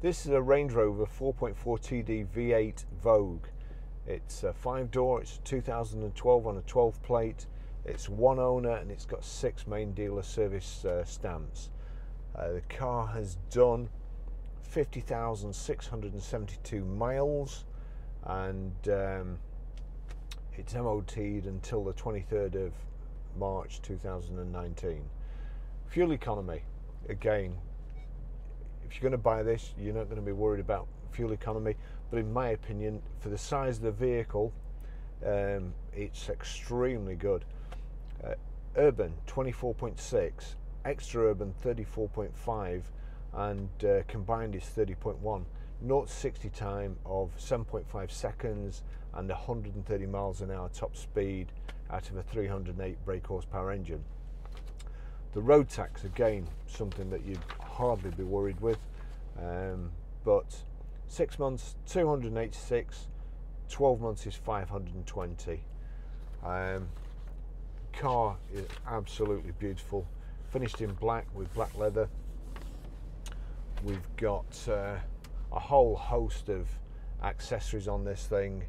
This is a Range Rover 4.4 TD V8 Vogue. It's a 5-door, it's 2012 on a 12 plate, it's one owner, and it's got 6 main dealer service stamps. The car has done 50,672 miles, and it's MOT'd until the 23rd of March 2019. Fuel economy, again, if you're going to buy this, you're not going to be worried about fuel economy, but in my opinion, for the size of the vehicle, it's extremely good. Urban 24.6, extra urban 34.5, and combined is 30.1. 0 to 60 time of 7.5 seconds and 130 miles an hour top speed out of a 308 brake horsepower engine. The road tax, again, something that you'd hardly be worried with, but 6 months 286, 12 months is 520. Car is absolutely beautiful, finished in black with black leather. We've got a whole host of accessories on this thing.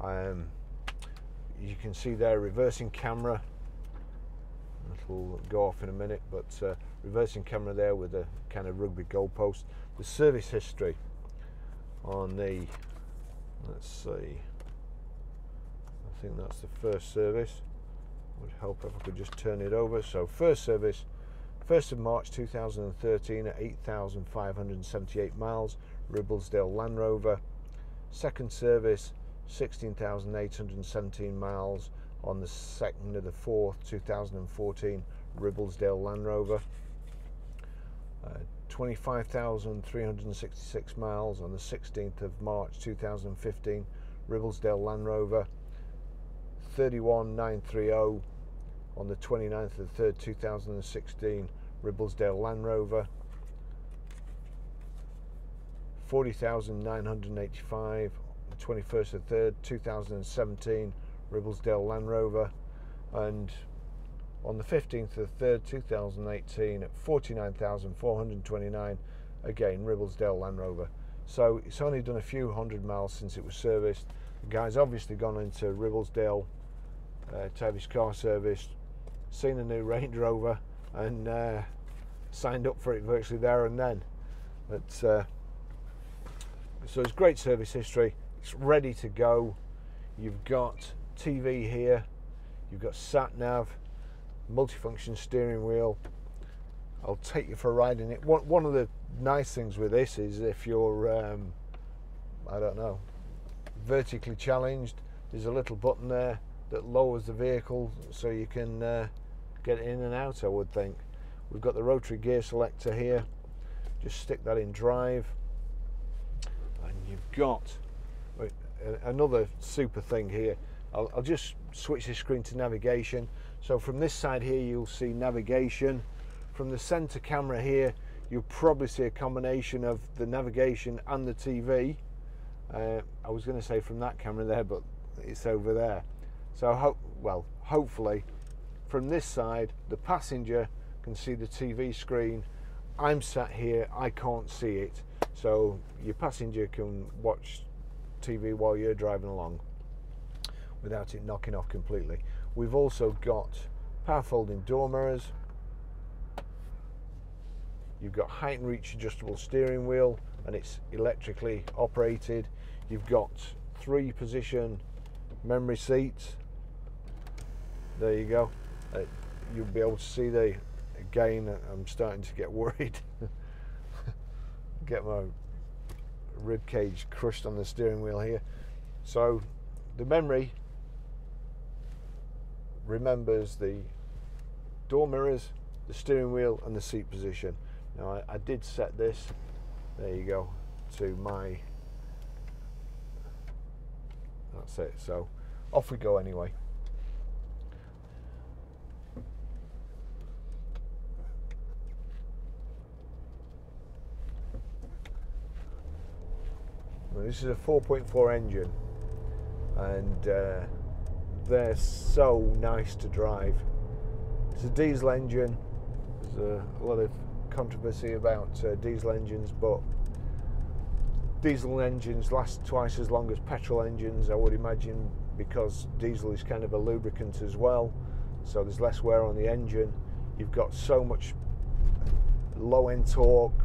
You can see there reversing camera. It'll go off in a minute, but reversing camera there with a kind of rugby goalpost. The service history on the, let's see, I think that's the first service. Would help if I could just turn it over. So first service, 1st of March 2013 at 8,578 miles, Ribblesdale Land Rover. Second service, 16,817 miles on the 2nd of the 4th 2014, Ribblesdale Land Rover. 25,366 miles on the 16th of March 2015, Ribblesdale Land Rover. 31,930 on the 29th of the 3rd 2016, Ribblesdale Land Rover. 40,985 on the 21st of the 3rd 2017, Ribblesdale Land Rover. And on the 15th of the 3rd 2018 at 49,429, again Ribblesdale Land Rover. So it's only done a few hundred miles since it was serviced. The guy's obviously gone into Ribblesdale to have his car serviced, seen a new Range Rover, and signed up for it virtually there and then. But so it's great service history. It's ready to go. You've got TV here, you've got sat nav, multifunction steering wheel. I'll take you for a ride in it. One of the nice things with this is if you're I don't know, vertically challenged, there's a little button there that lowers the vehicle so you can get in and out, I would think. We've got the rotary gear selector here. Just stick that in drive, and you've got another super thing here. I'll just switch the screen to navigation. So from this side here you'll see navigation. From the center camera here you'll probably see a combination of the navigation and the TV. I was going to say from that camera there, but it's over there. So hopefully from this side the passenger can see the TV screen. I'm sat here, I can't see it, so your passenger can watch TV while you're driving along without it knocking off completely. We've also got power folding door mirrors. You've got height and reach adjustable steering wheel, and it's electrically operated. You've got 3-position memory seats. There you go. You'll be able to see the, again, I'm starting to get worried. Get my rib cage crushed on the steering wheel here. So the memory remembers the door mirrors, the steering wheel, and the seat position. Now I did set this, there you go, to my, that's it. So off we go anyway. Well, this is a 4.4 engine, and they're so nice to drive. It's a diesel engine. There's a lot of controversy about diesel engines, but Diesel engines last twice as long as petrol engines, I would imagine, because diesel is kind of a lubricant as well, so there's less wear on the engine. You've got so much low end torque,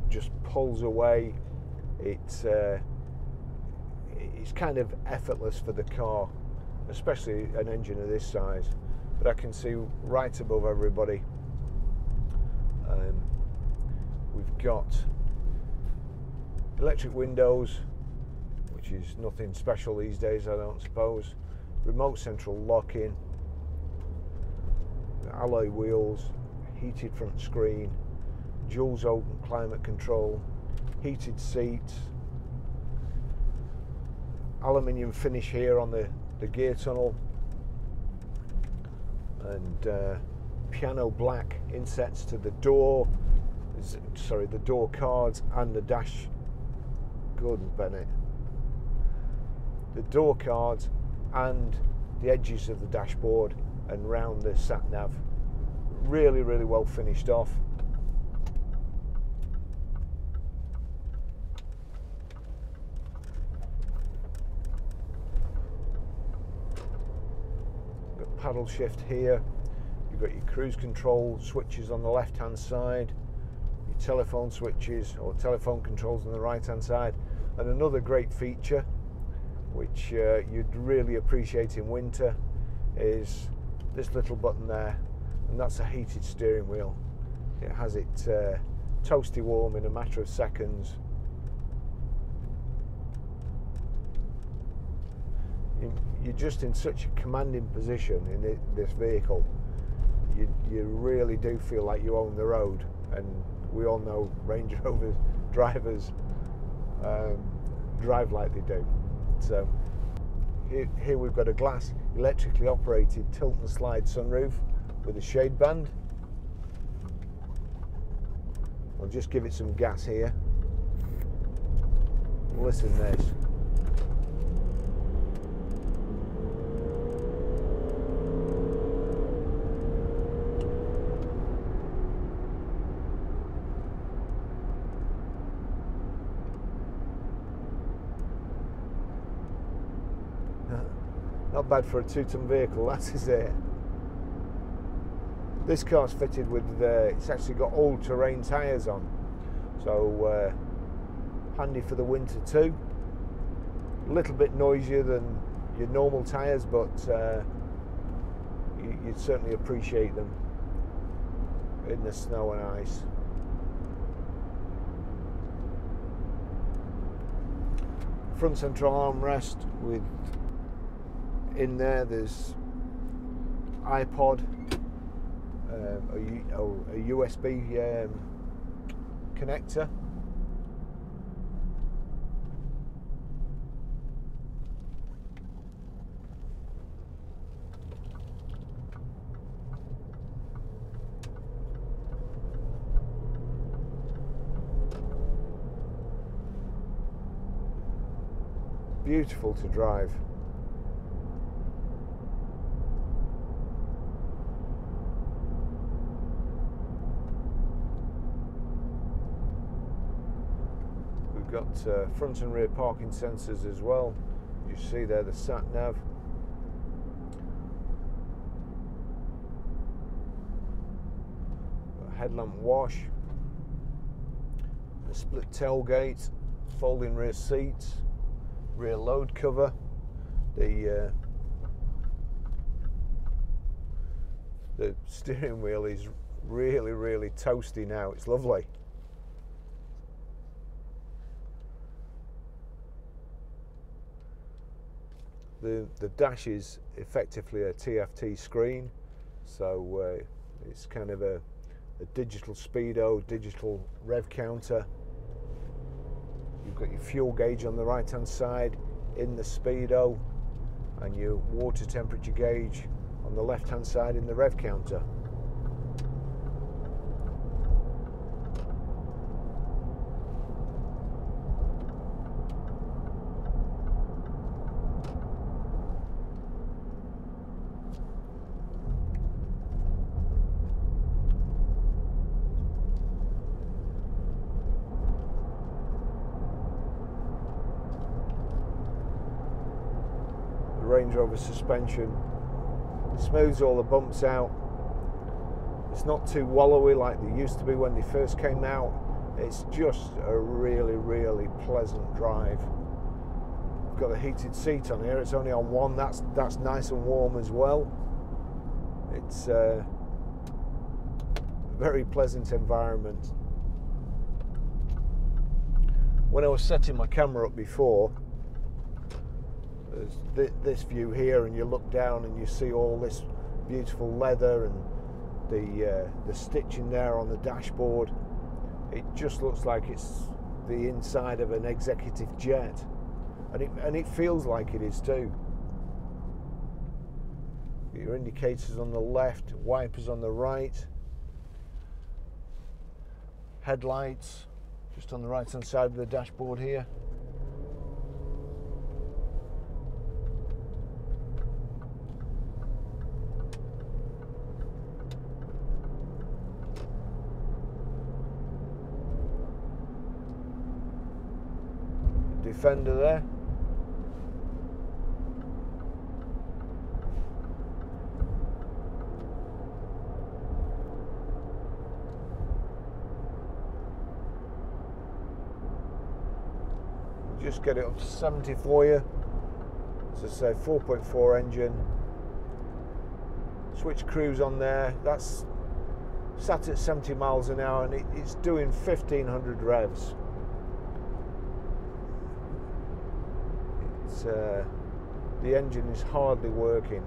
just pulls away. It's kind of effortless for the car, especially an engine of this size. But I can see right above everybody, we've got electric windows, which is nothing special these days, I don't suppose. Remote central locking, alloy wheels, heated front screen, dual zone climate control, heated seats, aluminium finish here on the gear tunnel, and piano black insets to the door, the door cards and the dash. Gordon Bennett. The door cards and the edges of the dashboard and round the sat nav. Really, really well finished off. Got paddle shift here. You've got your cruise control switches on the left hand side, your telephone switches or telephone controls on the right hand side, and another great feature which you'd really appreciate in winter is this little button there, and that's a heated steering wheel. It has it toasty warm in a matter of seconds. You're just in such a commanding position in this vehicle. You really do feel like you own the road, and we all know Range Rover drivers drive like they do. So here we've got a glass electrically operated tilt and slide sunroof with a shade band. I'll just give it some gas here. Listen to this. Not bad for a 2-ton vehicle, that is it. This car's fitted with, it's actually got all-terrain tyres on, so handy for the winter too. A little bit noisier than your normal tyres, but you'd certainly appreciate them in the snow and ice. Front central armrest with, in there's iPod, a USB connector. Beautiful to drive. Got front and rear parking sensors as well. You see there the sat nav. Got headlamp wash, a split tailgate, folding rear seats, rear load cover. The steering wheel is really, really toasty now. It's lovely. The dash is effectively a TFT screen, so it's kind of a digital speedo, digital rev counter. You've got your fuel gauge on the right hand side in the speedo, and your water temperature gauge on the left hand side in the rev counter. the Range Rover suspension. It smooths all the bumps out. It's not too wallowy like they used to be when they first came out. It's just a really, really pleasant drive. I've got a heated seat on here. It's only on one. That's nice and warm as well. It's a very pleasant environment. When I was setting my camera up before, there's this view here, and you look down and you see all this beautiful leather and the stitching there on the dashboard. It just looks like it's the inside of an executive jet, and it feels like it is too. Your indicators on the left, wipers on the right, headlights just on the right hand side of the dashboard here. Defender there. Just get it up to 70 for you. As I say, 4.4 engine. Switch cruise on there. That's sat at 70 miles an hour, and it's doing 1500 revs. The engine is hardly working.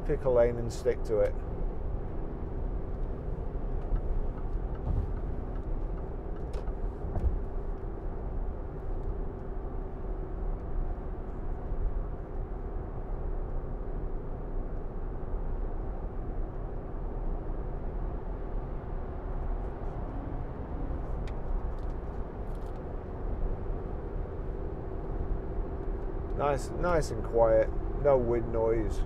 Pick a lane and stick to it. Nice and quiet, no wind noise.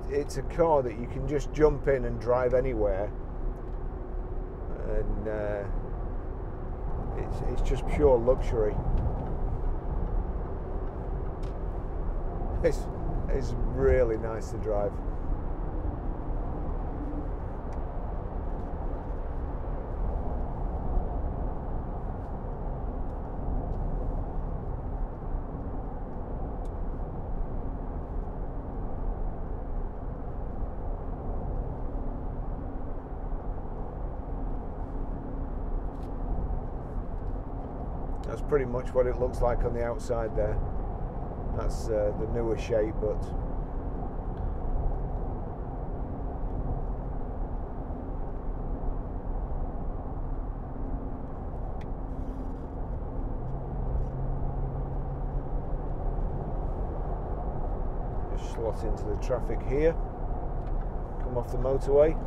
It's a car that you can just jump in and drive anywhere, and it's just pure luxury. It's really nice to drive. That's pretty much what it looks like on the outside there. That's the newer shape, but just slot into the traffic here, come off the motorway.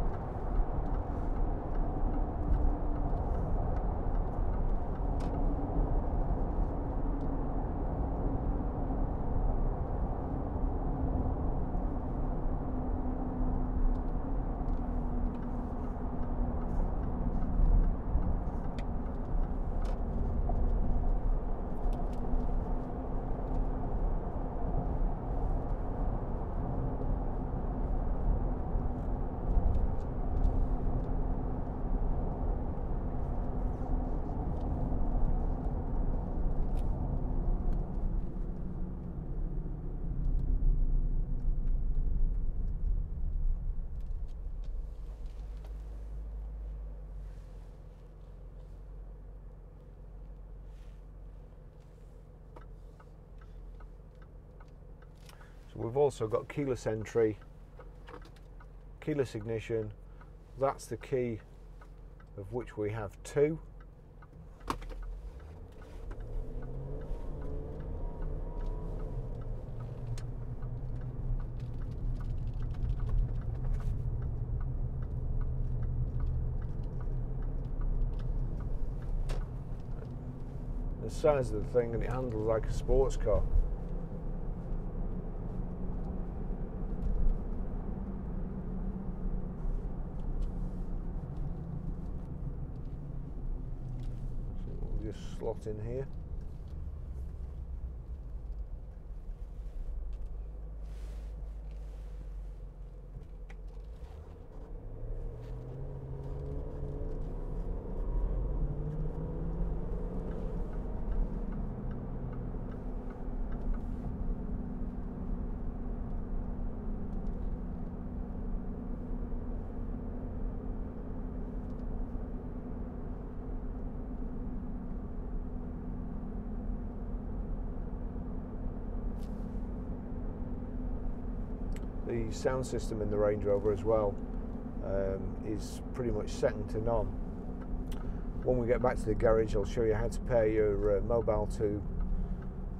We've also got keyless entry, keyless ignition. That's the key, of which we have two. The size of the thing, and it handles like a sports car. just slot in here. The sound system in the Range Rover as well is pretty much second to none. When we get back to the garage, I'll show you how to pair your mobile to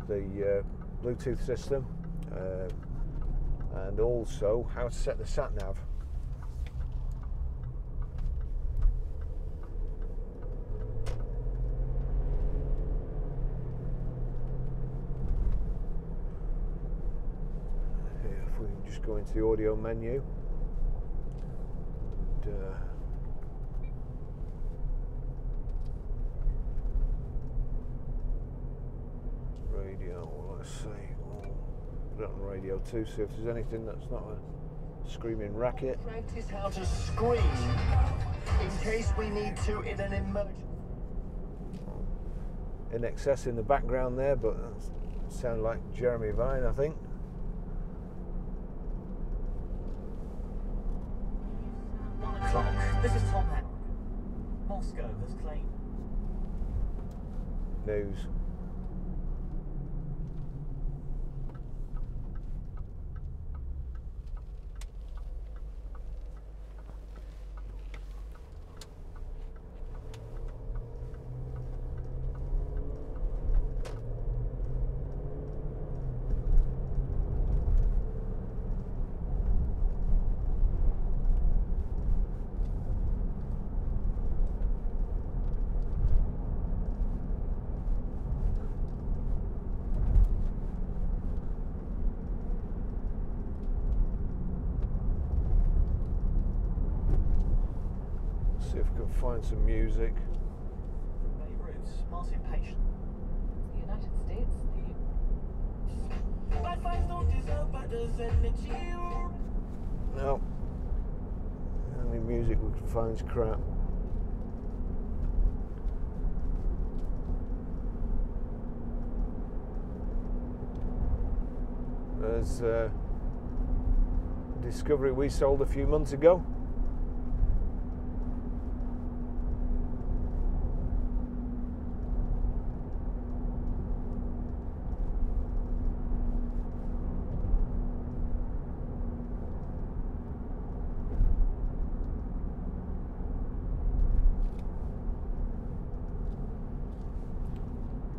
the Bluetooth system and also how to set the sat nav. If we can just go into the audio menu and, radio, let's see, put it on radio 2, see if there's anything that's not a screaming racket. Practice how to scream in case we need to in an emergency. In excess in the background there, but that sounds like Jeremy Vine, I think. This is Tom Hancock. Moscow has claimed News. See if we can find some music. Beirut, Martin Patient. The United States, No. The only music we can find is crap. There's a Discovery we sold a few months ago.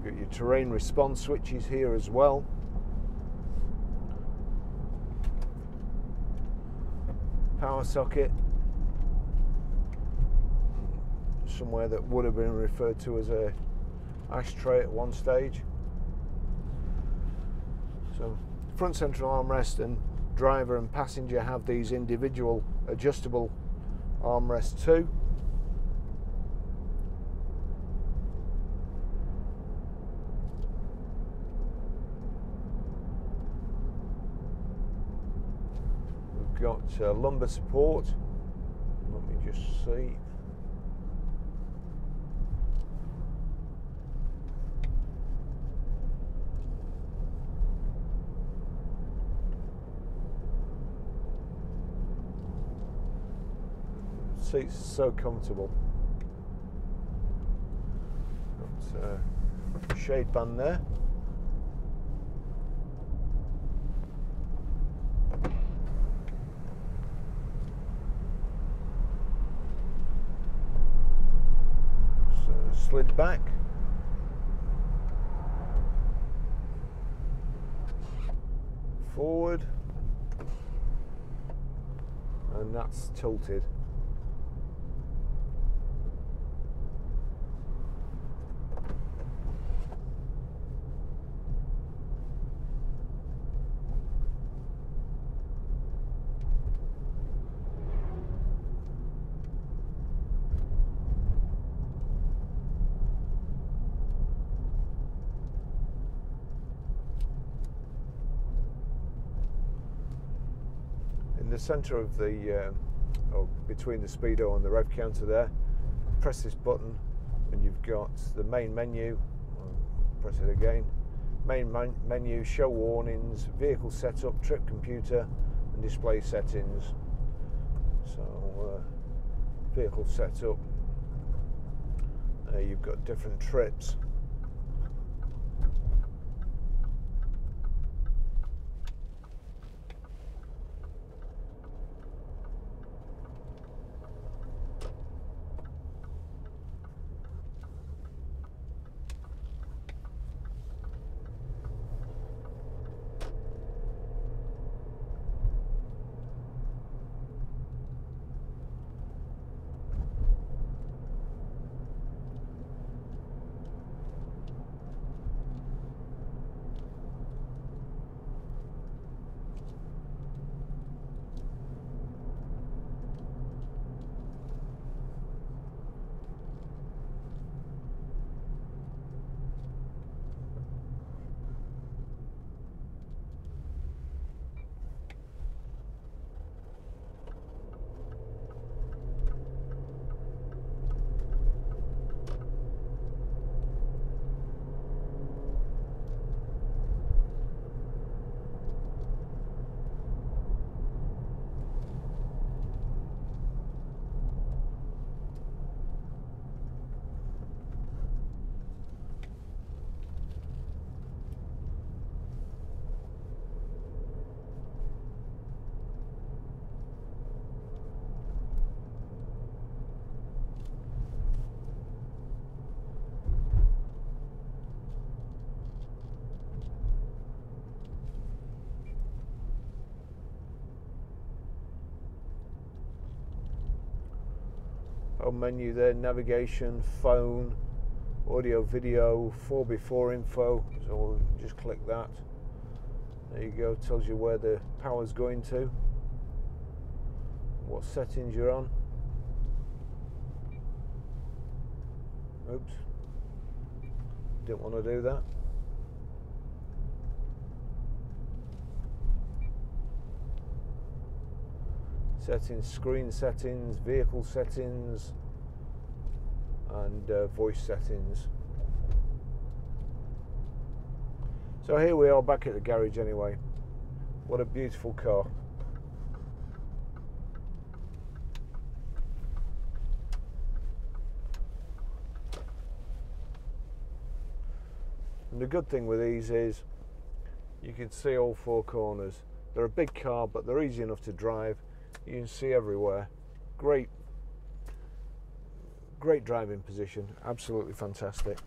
Got your terrain response switches here as well. Power socket, somewhere that would have been referred to as a ashtray at one stage. So front central armrest and driver and passenger have these individual adjustable armrests too. Got lumbar support. Let me just see. Seats are so comfortable. Got a shade band there. Slid back. Forward. And that's tilted. the centre of the, or between the speedo and the rev counter there, press this button and you've got the main menu. Press it again. Main menu, show warnings, vehicle setup, trip computer and display settings. So vehicle setup, you've got different trips. Home menu there, navigation, phone, audio, video, 4x4 info. So just click that. There you go, tells you where the power's going to, what settings you're on. Oops, didn't want to do that. Settings, screen settings, vehicle settings and voice settings. So here we are back at the garage anyway. What a beautiful car. And the good thing with these is you can see all four corners. They're a big car but they're easy enough to drive. You can see everywhere. Great driving position, absolutely fantastic.